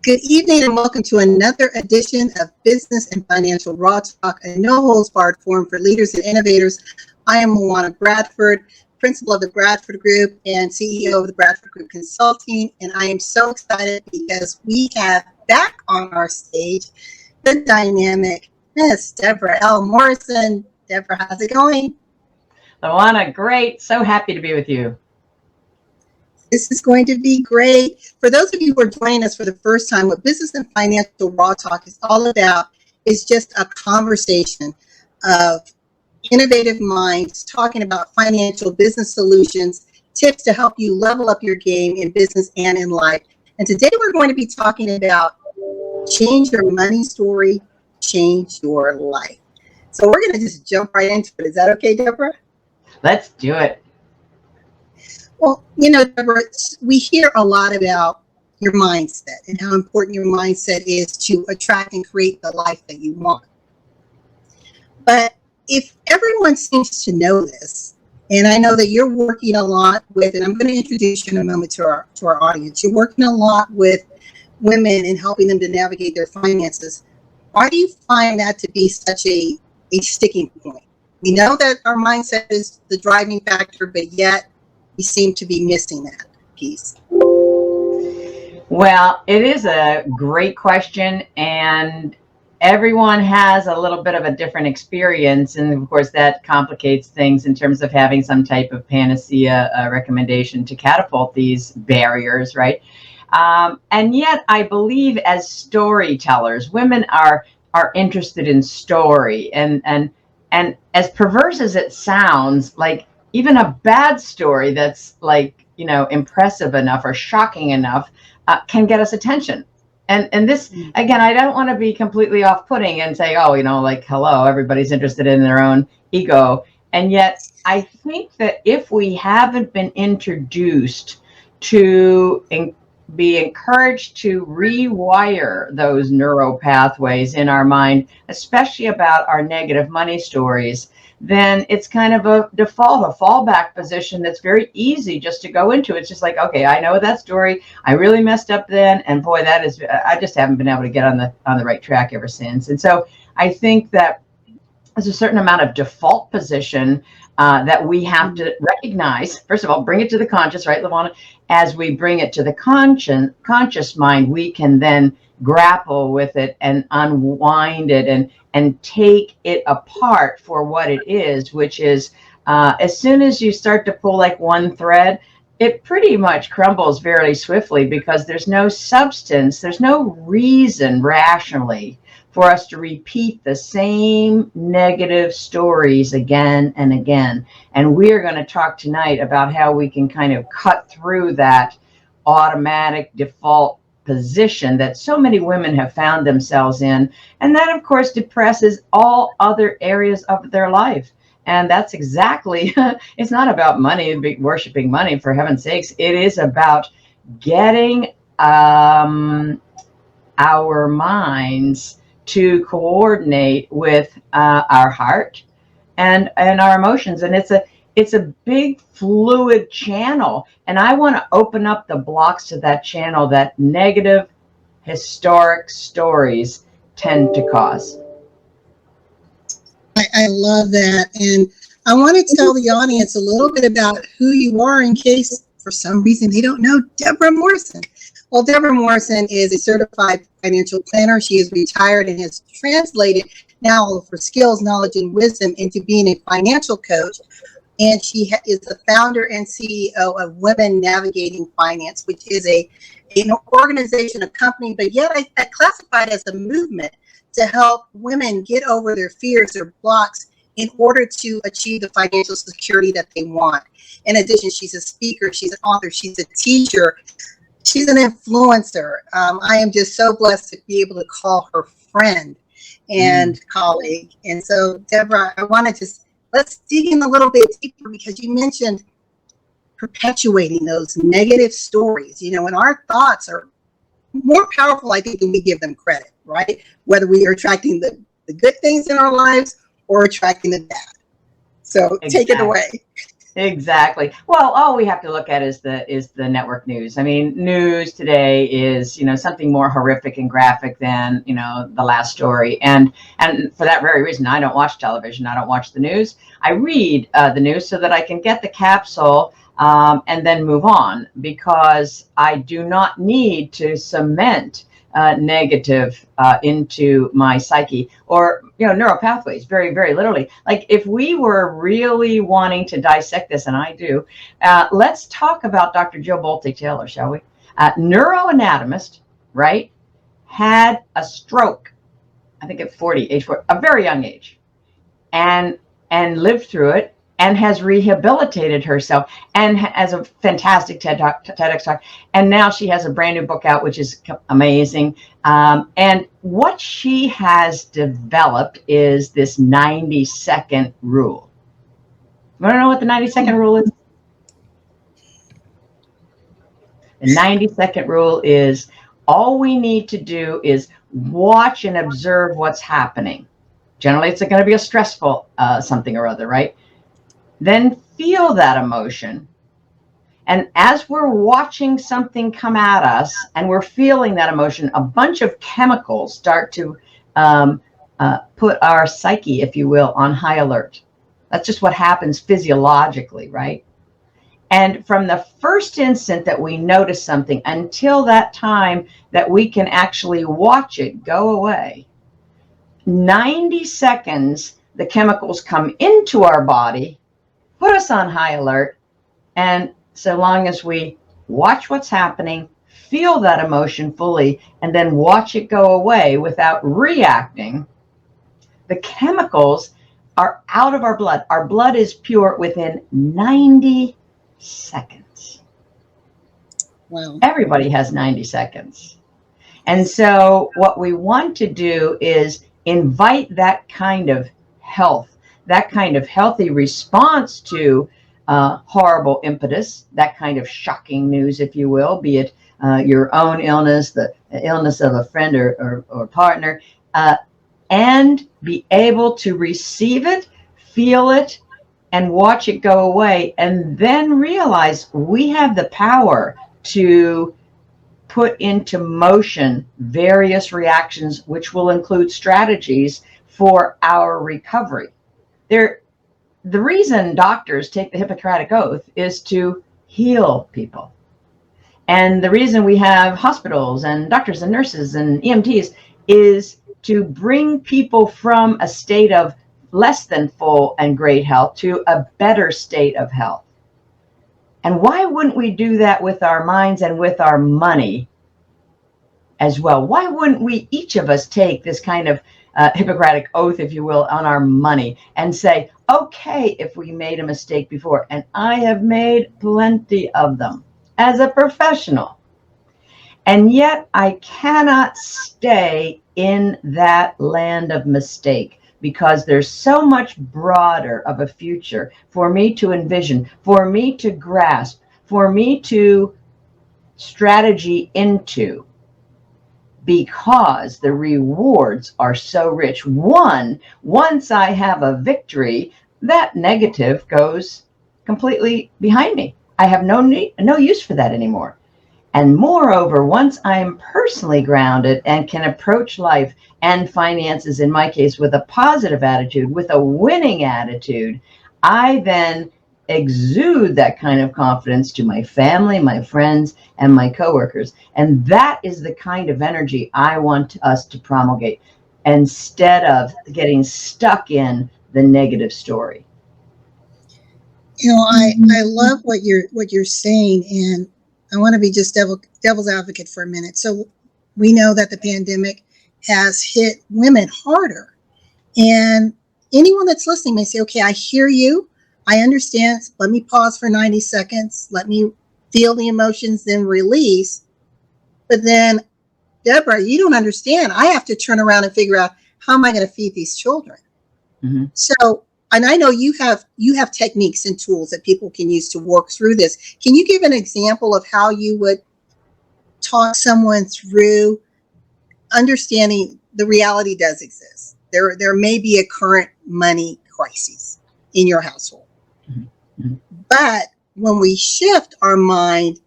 Good evening and welcome to another edition of Business and Financial Raw Talk, a no-holds-barred forum for leaders and innovators. I am LaWanna Bradford, principal of the Bradford Group and CEO of the Bradford Group Consulting, and I am so excited because we have back on our stage the dynamic Miss Debra L. Morrison. Debra, how's it going? LaWanna, great. So happy to be with you. This is going to be great. For those of you who are joining us for the first time, what Business and Financial Raw Talk is all about is just a conversation of innovative minds talking about financial business solutions, tips to help you level up your game in business and in life. And today we're going to be talking about change your money story, change your life. So we're going to just jump right into it. Is that okay, Debra? Let's do it. Well, you know, Debra, we hear a lot about your mindset and how important your mindset is to attract and create the life that you want. But if everyone seems to know this, and I know that you're working a lot with, and I'm going to introduce you in a moment to our audience, you're working a lot with women and helping them to navigate their finances. Why do you find that to be such a sticking point? We know that our mindset is the driving factor, but yet we seem to be missing that piece. Well, it is a great question, and everyone has a little bit of a different experience, and of course that complicates things in terms of having some type of panacea recommendation to catapult these barriers, right? And yet I believe as storytellers, women are interested in story, and as perverse as it sounds, like even a bad story that's like, you know, impressive enough or shocking enough can get us attention. And this, again, I don't want to be completely off-putting and say, oh, you know, like, hello, everybody's interested in their own ego. And yet I think that if we haven't been introduced to be encouraged to rewire those neural pathways in our mind, especially about our negative money stories, then it's kind of a default, a fallback position that's very easy just to go into. It's just like, okay, I know that story. I really messed up then, and boy, that is, I just haven't been able to get on the right track ever since. And so I think that there's a certain amount of default position that we have to recognize. First of all, bring it to the conscious, right, LaWanna? As we bring it to the conscious mind, we can then grapple with it and unwind it and take it apart for what it is, which is as soon as you start to pull like one thread, it pretty much crumbles very swiftly because there's no substance, there's no reason rationally for us to repeat the same negative stories again and again. And we're going to talk tonight about how we can kind of cut through that automatic default position that so many women have found themselves in. And that, of course, depresses all other areas of their life. And that's exactly, it's not about money, worshiping money, for heaven's sakes. It is about getting our minds to coordinate with our heart and our emotions. And it's a big fluid channel. And I want to open up the blocks to that channel that negative historic stories tend to cause. I love that. And I want to tell the audience a little bit about who you are in case for some reason they don't know Debra Morrison. Well, Debra Morrison is a certified financial planner. She is retired and has translated now all of her skills, knowledge, and wisdom into being a financial coach. And she is the founder and CEO of Women Navigating Finance, which is an organization, a company, but yet I classify it as a movement to help women get over their fears or blocks in order to achieve the financial security that they want. In addition, she's a speaker, she's an author, she's a teacher, she's an influencer. I am just so blessed to be able to call her friend and colleague. And so, Debra, I want to just, let's dig in a little bit deeper because you mentioned perpetuating those negative stories, you know, and our thoughts are more powerful, I think, than we give them credit, right? Whether we are attracting the good things in our lives or attracting the bad. So Take it away. Exactly. Well, all we have to look at is the network news. I mean, news today is, something more horrific and graphic than, the last story. And for that very reason, I don't watch television. I don't watch the news. I read the news so that I can get the capsule and then move on, because I do not need to cement negative into my psyche, or neural pathways, very, very literally. Like, if we were really wanting to dissect this, and I do, let's talk about Dr. Joe Bolte Taylor, shall we? Neuroanatomist, right? Had a stroke, I think at 40, age 40, a very young age, and lived through it, and has rehabilitated herself, and has a fantastic TEDx talk. And now she has a brand new book out, which is amazing. And what she has developed is this 90-second rule. You want to know what the 90-second rule is? The 90-second rule is, all we need to do is watch and observe what's happening. Generally, it's going to be a stressful something or other, right? Then feel that emotion. And as we're watching something come at us and we're feeling that emotion, a bunch of chemicals start to put our psyche, if you will, on high alert. That's just what happens physiologically, right? And from the first instant that we notice something until that time that we can actually watch it go away, 90 seconds, the chemicals come into our body, put us on high alert. And so long as we watch what's happening, feel that emotion fully, and then watch it go away without reacting, the chemicals are out of our blood. Our blood is pure within 90 seconds. Wow. Everybody has 90 seconds. And so what we want to do is invite that kind of health, that kind of healthy response to horrible impetus, that kind of shocking news, if you will, be it your own illness, the illness of a friend or partner, and be able to receive it, feel it, and watch it go away, and then realize we have the power to put into motion various reactions, which will include strategies for our recovery. The reason doctors take the Hippocratic Oath is to heal people. And the reason we have hospitals and doctors and nurses and EMTs is to bring people from a state of less than full and great health to a better state of health. And why wouldn't we do that with our minds and with our money as well? Why wouldn't we, each of us, take this kind of Hippocratic Oath, if you will, on our money and say, okay, if we made a mistake before, and I have made plenty of them as a professional, and yet I cannot stay in that land of mistake, because there's so much broader of a future for me to envision, for me to grasp, for me to strategy into, because the rewards are so rich. Once I have a victory, that negative goes completely behind me. I have no use for that anymore. And moreover, once I'm personally grounded and can approach life and finances, in my case, with a positive attitude, with a winning attitude, I then exude that kind of confidence to my family, my friends, and my coworkers. And that is the kind of energy I want us to promulgate, instead of getting stuck in the negative story. I love what you're saying, and I want to be just devil's advocate for a minute. So we know that the pandemic has hit women harder, and anyone that's listening may say, okay, I hear you, I understand, let me pause for 90 seconds, let me feel the emotions, then release. But then, Debra, you don't understand, I have to turn around and figure out, how am I going to feed these children? Mm-hmm. So, and I know you have techniques and tools that people can use to work through this. Can you give an example of how you would talk someone through understanding the reality does exist? There may be a current money crisis in your household. Mm-hmm. Mhm. But when we shift our mind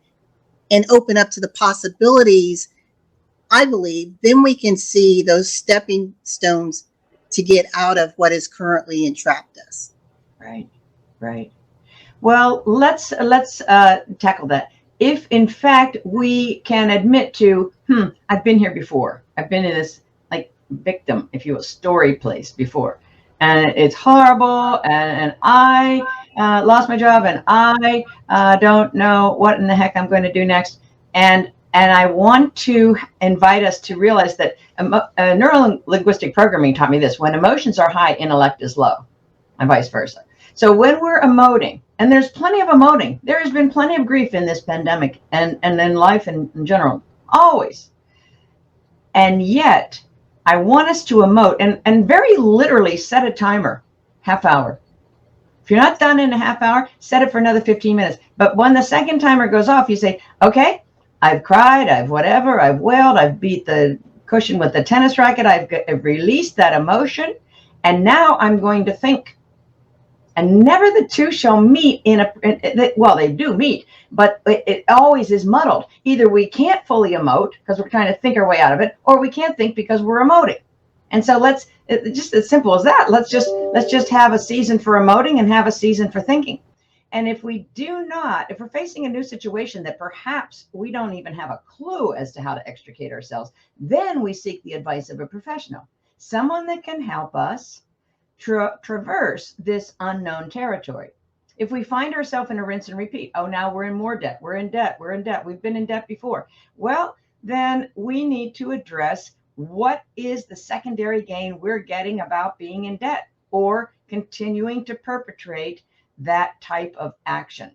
and open up to the possibilities, I believe, then we can see those stepping stones to get out of what has currently entrapped us. Right, right. Well, let's tackle that. If in fact we can admit to, I've been here before. I've been in this like victim, if you will, story place before, and it's horrible. And I lost my job, and I don't know what in the heck I'm going to do next. And I want to invite us to realize that neuro linguistic programming taught me this: when emotions are high, intellect is low, and vice versa. So when we're emoting, and there's plenty of emoting, there has been plenty of grief in this pandemic and in life in general, always. And yet, I want us to emote and very literally set a timer, half hour. If you're not done in a half hour, set it for another 15 minutes. But when the second timer goes off, you say, okay, I've cried, I've whatever, I've wailed, I've beat the cushion with the tennis racket, I've released that emotion, and now I'm going to think. And never the two shall meet well, they do meet, but it always is muddled. Either we can't fully emote because we're trying to think our way out of it, or we can't think because we're emoting. And so just as simple as that, let's just have a season for emoting and have a season for thinking. And if we're facing a new situation that perhaps we don't even have a clue as to how to extricate ourselves, then we seek the advice of a professional, someone that can help us traverse this unknown territory. If we find ourselves in a rinse and repeat, oh, now we're in more debt, we're in debt, we've been in debt before. Well, then we need to address what is the secondary gain we're getting about being in debt or continuing to perpetrate that type of action.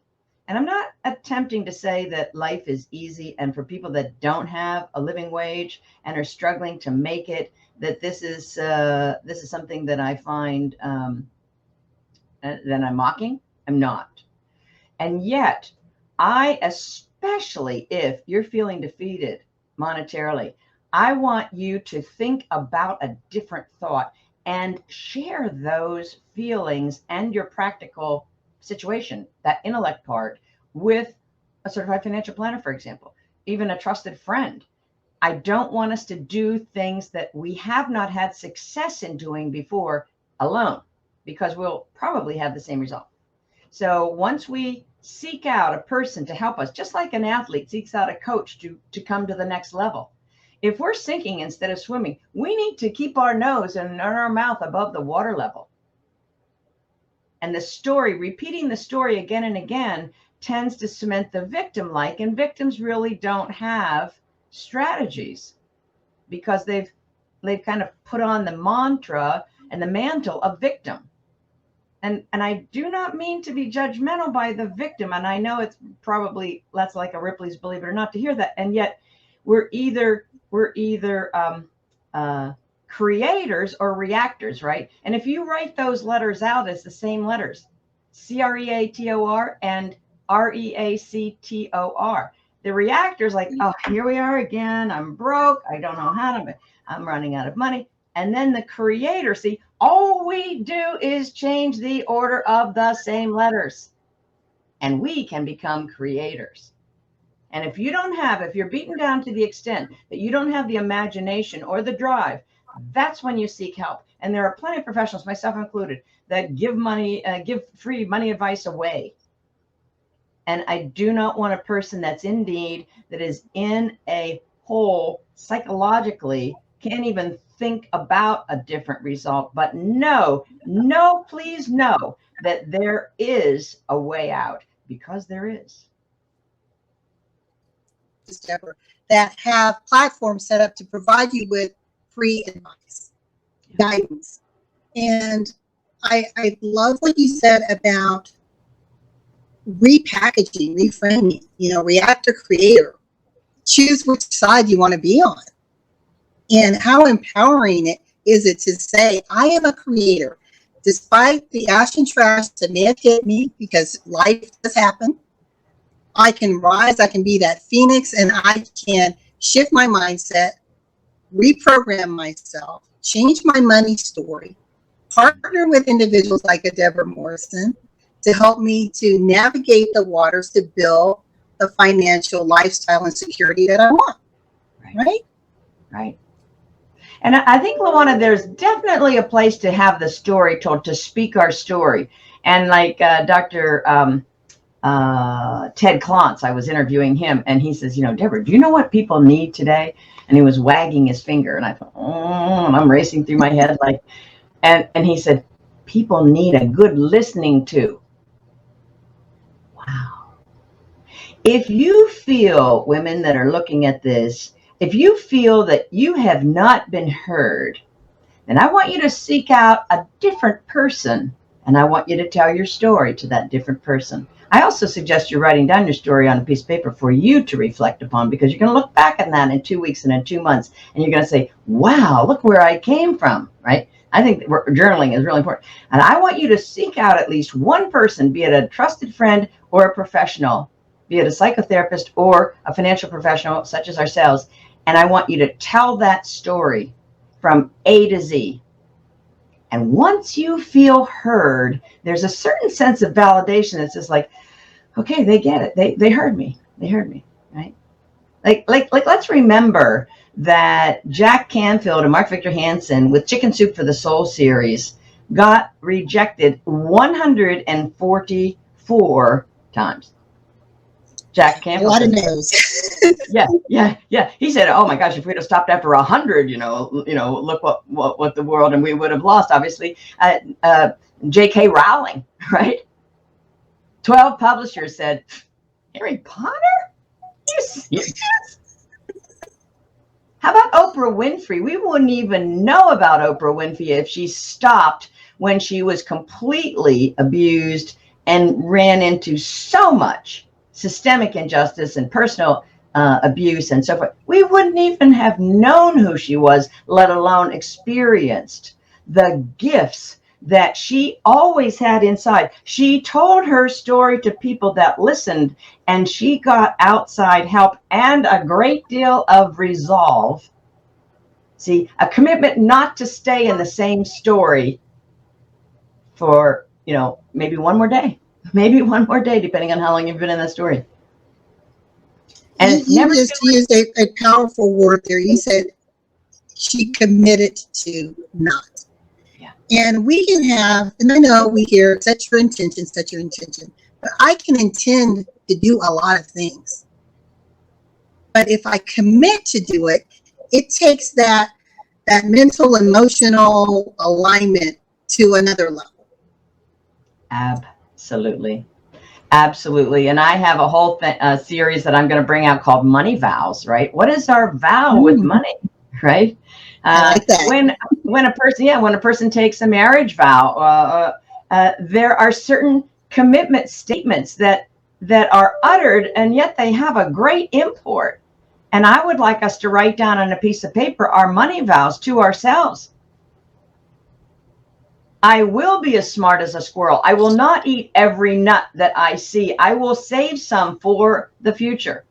And I'm not attempting to say that life is easy, and for people that don't have a living wage and are struggling to make it, that this is something that I find that I'm mocking. I'm not. And yet, especially if you're feeling defeated monetarily, I want you to think about a different thought and share those feelings and your practical situation, that intellect part, with a certified financial planner, for example, even a trusted friend. I don't want us to do things that we have not had success in doing before alone, because we'll probably have the same result. So once we seek out a person to help us, just like an athlete seeks out a coach to come to the next level, if we're sinking instead of swimming, we need to keep our nose and our mouth above the water level. And repeating the story again and again, tends to cement the victim-like, and victims really don't have strategies because they've kind of put on the mantra and the mantle of victim. And I do not mean to be judgmental by the victim. And I know it's probably, that's like a Ripley's Believe It or Not to hear that. And yet we're either creators or reactors, right? And if you write those letters out as the same letters, CREATOR and REACTOR, the reactor's like, oh, here we are again. I'm broke. I don't know how to, I'm running out of money. And then the creator, see, all we do is change the order of the same letters, and we can become creators. And if you're beaten down to the extent that you don't have the imagination or the drive, that's when you seek help. And there are plenty of professionals, myself included, that give free money advice away. And I do not want a person that's in need, that is in a hole psychologically, can't even think about a different result, but please know that there is a way out, because there is. Debra, that have platforms set up to provide you with free advice, guidance. And I love what you said about repackaging, reframing, reactor, creator. Choose which side you want to be on. And how empowering is it to say, I am a creator. Despite the ash and trash that may have hit me, because life does happen, I can rise, I can be that phoenix, and I can shift my mindset, reprogram myself, change my money story, partner with individuals like a Debra Morrison, to help me to navigate the waters to build the financial lifestyle and security that I want. Right? Right. And I think, LaWanna, there's definitely a place to have the story told, to speak our story. And like Dr. Ted Klontz, I was interviewing him, and he says, Deborah, do you know what people need today? And he was wagging his finger, and I thought, and I'm racing through my head like, and he said, people need a good listening to. Wow. If you feel, women that are looking at this, if you feel that you have not been heard, then I want you to seek out a different person, and I want you to tell your story to that different person. I also suggest you're writing down your story on a piece of paper for you to reflect upon, because you're going to look back at that in 2 weeks and in 2 months, and you're going to say, wow, look where I came from, right? I think journaling is really important. And I want you to seek out at least one person, be it a trusted friend or a professional, be it a psychotherapist or a financial professional such as ourselves, and I want you to tell that story from A to Z. And once you feel heard, there's a certain sense of validation that's just like, okay, they get it. They heard me. They heard me, right? Like let's remember that Jack Canfield and Mark Victor Hansen with Chicken Soup for the Soul series got rejected 144 times. Jack Canfield. A lot of no's. Yeah. He said, "Oh my gosh, if we'd have stopped after 100, look what the world," and we would have lost. Obviously, J.K. Rowling, right? 12 publishers said, "Harry Potter? You serious?" How about Oprah Winfrey? We wouldn't even know about Oprah Winfrey if she stopped when she was completely abused and ran into so much systemic injustice and personal abuse and so forth. We wouldn't even have known who she was, let alone experienced the gifts that she always had inside. She told her story to people that listened, and she got outside help and a great deal of resolve. See, a commitment not to stay in the same story for, maybe one more day, depending on how long you've been in that story. And you just used a powerful word there. You said she committed to not. Yeah. And we can have, and I know we hear set your intention, but I can intend to do a lot of things. But if I commit to do it, it takes that mental, emotional alignment to another level. Absolutely. And I have a whole series that I'm going to bring out called Money Vows, right? What is our vow with money, right? I like that. When a person takes a marriage vow, there are certain commitment statements that are uttered, and yet they have a great import. And I would like us to write down on a piece of paper our money vows to ourselves. I will be as smart as a squirrel. I will not eat every nut that I see. I will save some for the future.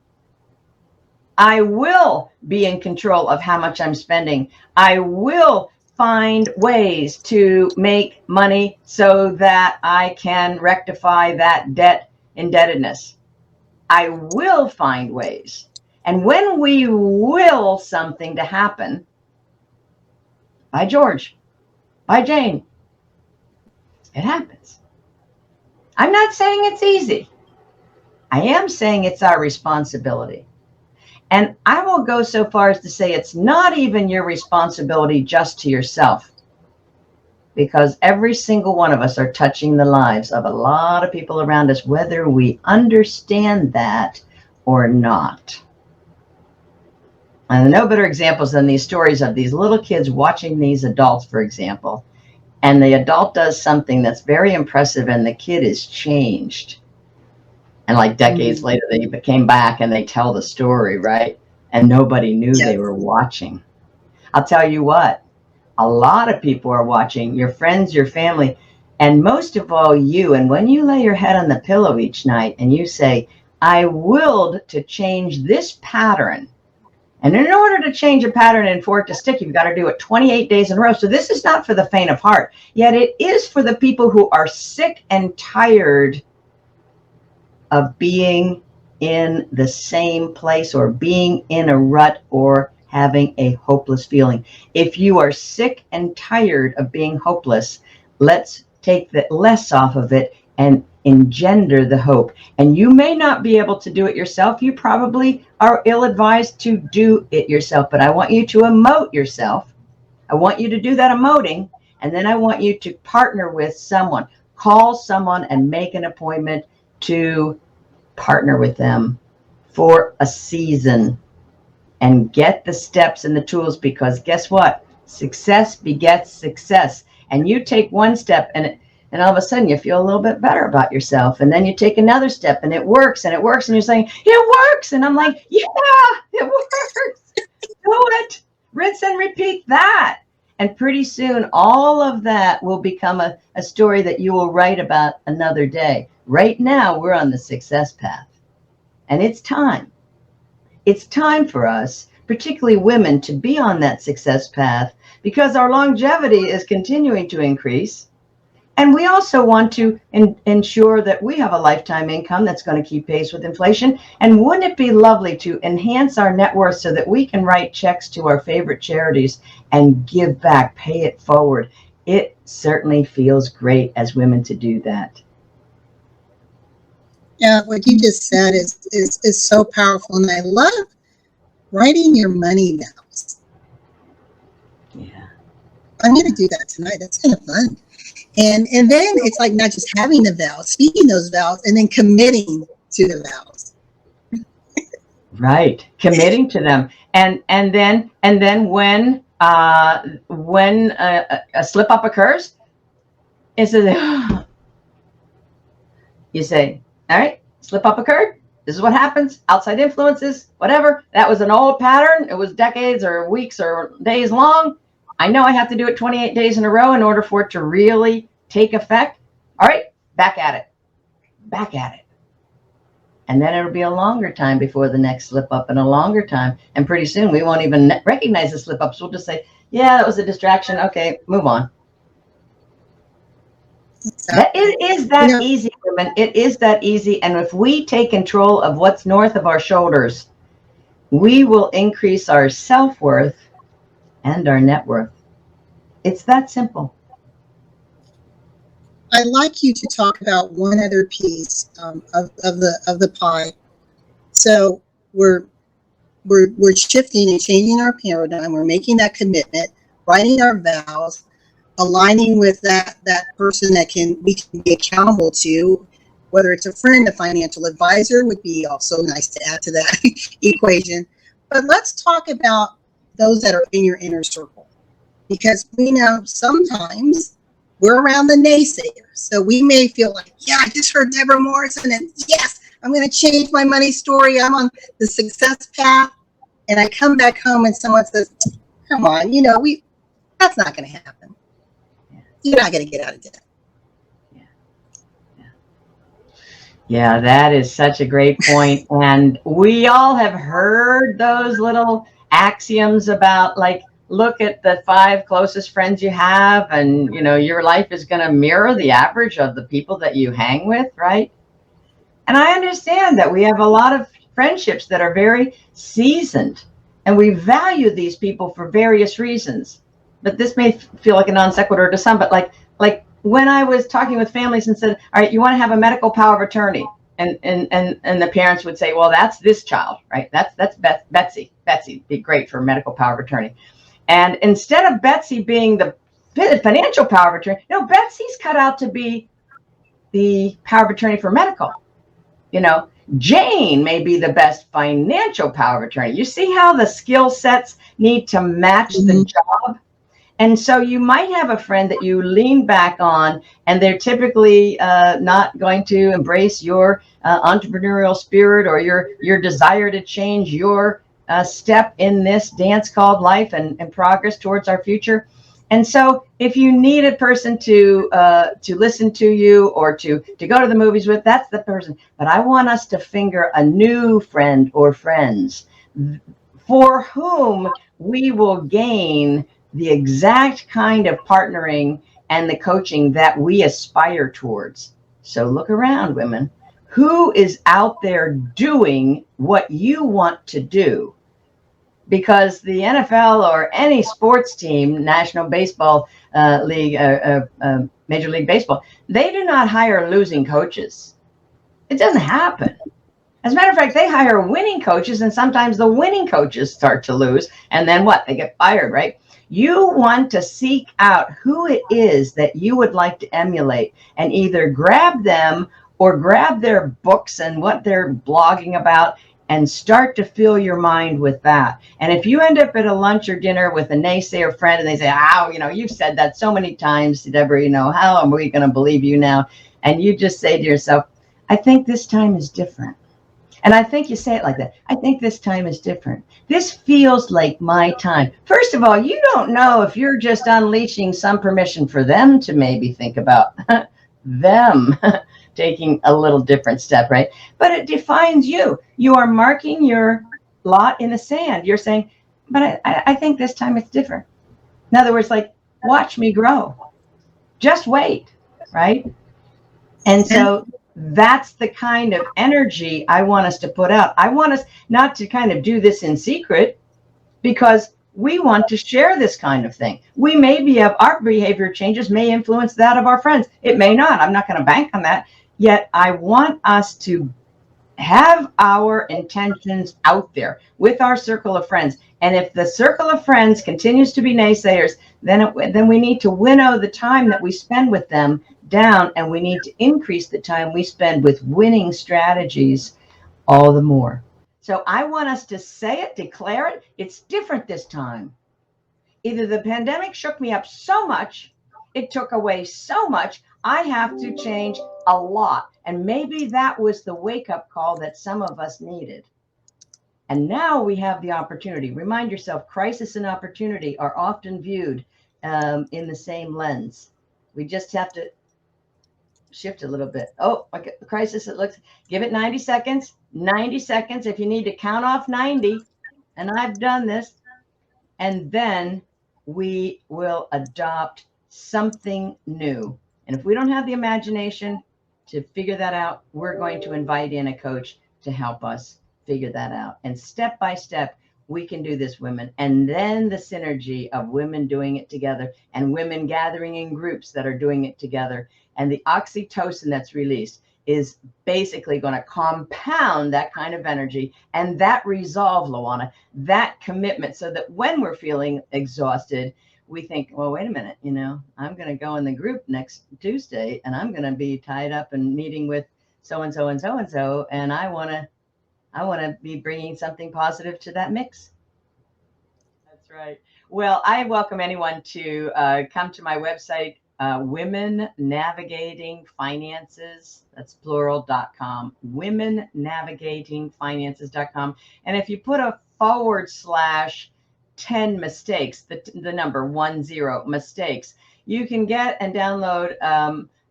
I will be in control of how much I'm spending. I will find ways to make money so that I can rectify that debt indebtedness. I will find ways. And when we will something to happen, by George, by Jane, it happens. I'm not saying it's easy. I am saying it's our responsibility. And I will go so far as to say it's not even your responsibility just to yourself, because every single one of us are touching the lives of a lot of people around us, whether we understand that or not. And no better examples than these stories of these little kids watching these adults, for example. And the adult does something that's very impressive, and the kid is changed. And like decades later, they came back and they tell the story, right? And nobody knew they were watching. I'll tell you what, a lot of people are watching, your friends, your family, and most of all you. And when you lay your head on the pillow each night and you say, I willed to change this pattern, And in order to change a pattern and for it to stick, you've got to do it 28 days in a row. So this is not for the faint of heart, yet it is for the people who are sick and tired of being in the same place or being in a rut or having a hopeless feeling. If you are sick and tired of being hopeless, let's take the less off of it and engender the hope. And you may not be able to do it yourself. You probably are ill-advised to do it yourself, but I want you to emote yourself. I want you to do that emoting, and then I want you to partner with someone. Call someone and make an appointment to partner with them for a season and get the steps and the tools, because guess what? Success begets success. And you take one step and all of a sudden you feel a little bit better about yourself. And then you take another step and it works and it works. And you're saying, it works. And I'm like, yeah, it works. Do it. Rinse and repeat that. And pretty soon all of that will become a story that you will write about another day. Right now we're on the success path. And it's time. It's time for us, particularly women, to be on that success path, because our longevity is continuing to increase. And we also want to ensure that we have a lifetime income that's going to keep pace with inflation. And wouldn't it be lovely to enhance our net worth so that we can write checks to our favorite charities and give back, pay it forward? It certainly feels great as women to do that. Yeah, what you just said is so powerful, and I love writing your money vows. Yeah, I'm going to do that tonight. That's kind of fun. And then it's like not just having the vows, speaking those vows, and then committing to the vows. right. Committing to them, and then when a slip up occurs, it's you say, all right, slip up occurred. This is what happens. Outside influences, whatever. That was an old pattern. It was decades or weeks or days long. I know I have to do it 28 days in a row in order for it to really take effect. All right, back at it. Back at it. And then it'll be a longer time before the next slip up, and a longer time. And pretty soon we won't even recognize the slip ups. We'll just say, yeah, that was a distraction. Okay, move on. It is that easy, women. It is that easy. And if we take control of what's north of our shoulders, we will increase our self-worth and our net worth. It's that simple. I'd like you to talk about one other piece of the pie. So we're shifting and changing our paradigm. We're making that commitment, writing our vows, aligning with that person that we can be accountable to, whether it's a friend, a financial advisor would be also nice to add to that equation. But let's talk about those that are in your inner circle, because we know sometimes we're around the naysayers. So we may feel like, yeah, I just heard Debra Morrison, and yes, I'm going to change my money story. I'm on the success path. And I come back home and someone says, come on, that's not going to happen. You're not going to get out of debt. Yeah, that is such a great point. And we all have heard those little axioms about, like, look at the 5 closest friends you have, and your life is going to mirror the average of the people that you hang with, right? And I understand that we have a lot of friendships that are very seasoned, and we value these people for various reasons. But this may feel like a non sequitur to some, but like when I was talking with families and said, all right, you want to have a medical power of attorney, and the parents would say, well, that's this child, right? That's Betsy. Betsy be great for medical power of attorney. And instead of Betsy being the financial power of attorney, Betsy's cut out to be the power of attorney for medical. Jane may be the best financial power of attorney. You see how the skill sets need to match the job? And so you might have a friend that you lean back on, and they're typically not going to embrace your entrepreneurial spirit or your desire to change your step in this dance called life and progress towards our future. And so if you need a person to listen to you or to go to the movies with, that's the person. But I want us to finger a new friend or friends for whom we will gain the exact kind of partnering and the coaching that we aspire towards. So look around, women. Who is out there doing what you want to do? Because the NFL or any sports team, National Baseball League, Major League Baseball, they do not hire losing coaches. It doesn't happen. As a matter of fact, they hire winning coaches, and sometimes the winning coaches start to lose. And then what? They get fired, right? You want to seek out who it is that you would like to emulate and either grab them or grab their books and what they're blogging about and start to fill your mind with that. And if you end up at a lunch or dinner with a naysayer friend and they say, oh, you've said that so many times, Debra, how are we going to believe you now? And you just say to yourself, I think this time is different. And I think you say it like that. I think this time is different. This feels like my time. First of all, you don't know if you're just unleashing some permission for them to maybe think about them taking a little different step, right? But it defines you. You are marking your lot in the sand. You're saying, but I think this time it's different. In other words, like, watch me grow. Just wait, right? And so that's the kind of energy I want us to put out. I want us not to kind of do this in secret because we want to share this kind of thing. We maybe have our behavior changes may influence that of our friends. It may not. I'm not going to bank on that. Yet I want us to have our intentions out there with our circle of friends. And if the circle of friends continues to be naysayers, then we need to winnow the time that we spend with them down, and we need to increase the time we spend with winning strategies all the more. So I want us to say it, declare it. It's different this time. Either the pandemic shook me up so much, it took away so much, I have to change a lot. And maybe that was the wake-up call that some of us needed. And now we have the opportunity. Remind yourself, crisis and opportunity are often viewed in the same lens. We just have to shift a little bit. Oh, okay, crisis, it looks, give it 90 seconds. 90 seconds if you need to count off 90. And I've done this. And then we will adopt something new. And if we don't have the imagination to figure that out, we're going to invite in a coach to help us figure that out. And step by step, we can do this, women. And then the synergy of women doing it together and women gathering in groups that are doing it together. And the oxytocin that's released is basically going to compound that kind of energy and that resolve, LaWanna, that commitment, so that when we're feeling exhausted, we think, well, wait a minute, I'm going to go in the group next Tuesday and I'm going to be tied up and meeting with so-and-so and so-and-so. And I want to be bringing something positive to that mix. That's right. Well, I welcome anyone to come to my website, Women Navigating Finances, that's plural.com, womennavigatingfinances.com. And if you put a /10 mistakes, the number 10 mistakes, you can get and download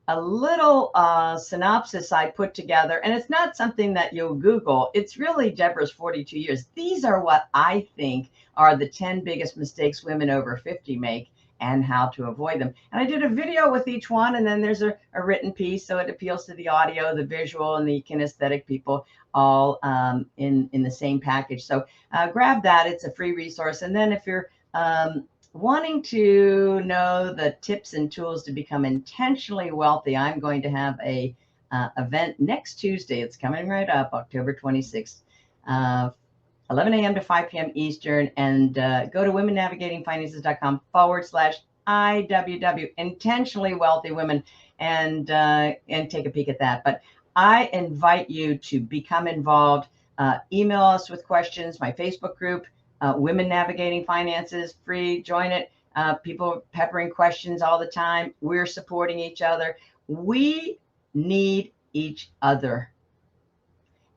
a little synopsis I put together. And it's not something that you'll Google. It's really Debra's 42 years. These are what I think are the 10 biggest mistakes women over 50 make and how to avoid them. And I did a video with each one, and then there's a written piece, so it appeals to the audio, the visual, and the kinesthetic people all in the same package. So grab that. It's a free resource. And then if you're wanting to know the tips and tools to become intentionally wealthy, I'm going to have a event next Tuesday. It's coming right up, October 26th. 11 a.m. to 5 p.m. Eastern, and go to womennavigatingfinances.com /IWW, intentionally wealthy women, and take a peek at that. But I invite you to become involved. Email us with questions. My Facebook group, Women Navigating Finances, free. Join it. People peppering questions all the time. We're supporting each other. We need each other.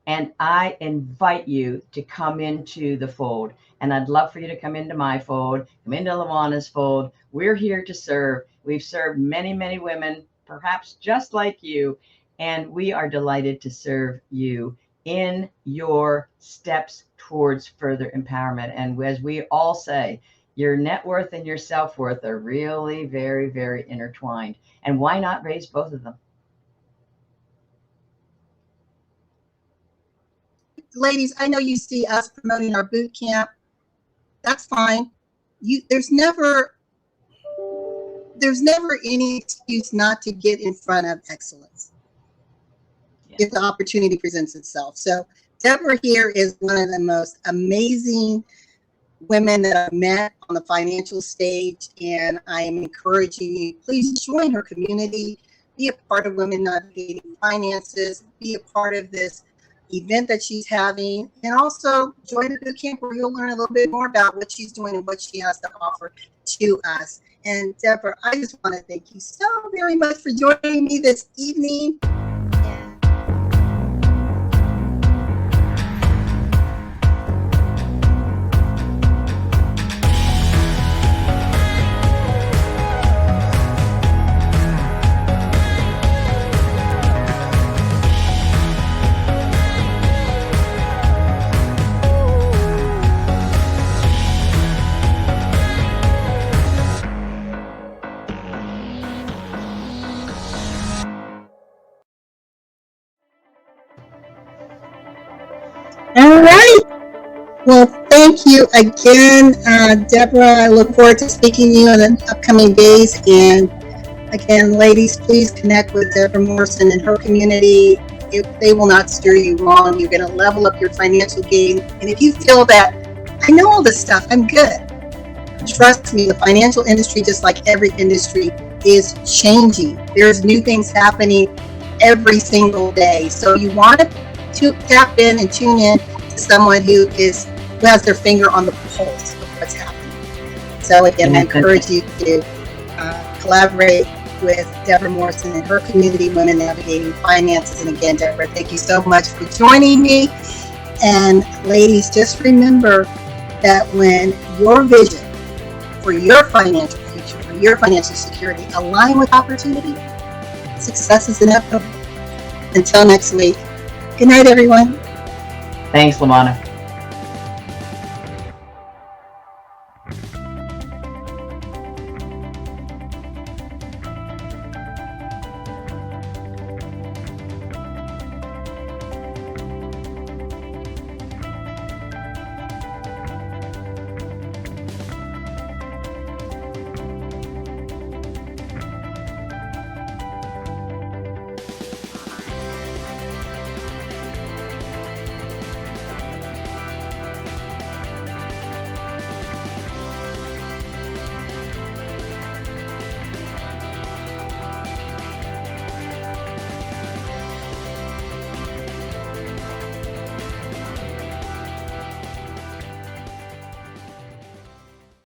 And I invite you to come into the fold. And I'd love for you to come into my fold, come into LaWanna's fold. We're here to serve. We've served many, many women, perhaps just like you. And we are delighted to serve you in your steps towards further empowerment. And as we all say, your net worth and your self-worth are really very, very intertwined. And why not raise both of them? Ladies, I know you see us promoting our boot camp. That's fine. There's never any excuse not to get in front of excellence if the opportunity presents itself. So Debra here is one of the most amazing women that I've met on the financial stage, and I am encouraging you, please join her community, be a part of Women Navigating Finances, be a part of this event that she's having, and also join the boot camp where you'll learn a little bit more about what she's doing and what she has to offer to us. And Debra, I just want to thank you so very much for joining me this evening. All right. Well, thank you again, Debra. I look forward to speaking to you in the upcoming days. And again, ladies, please connect with Debra Morrison and her community. They will not steer you wrong. You're going to level up your financial game. And if you feel that, I know all this stuff, I'm good. Trust me, the financial industry, just like every industry, is changing. There's new things happening every single day. So you want to tap in and tune in to someone who has their finger on the pulse of what's happening. So again, I encourage you to collaborate with Debra Morrison and her community, Women Navigating Finances. And again, Debra, thank you so much for joining me. And ladies, just remember that when your vision for your financial future, for your financial security align with opportunity, success is inevitable. Until next week. Good night, everyone. Thanks, LaWanna.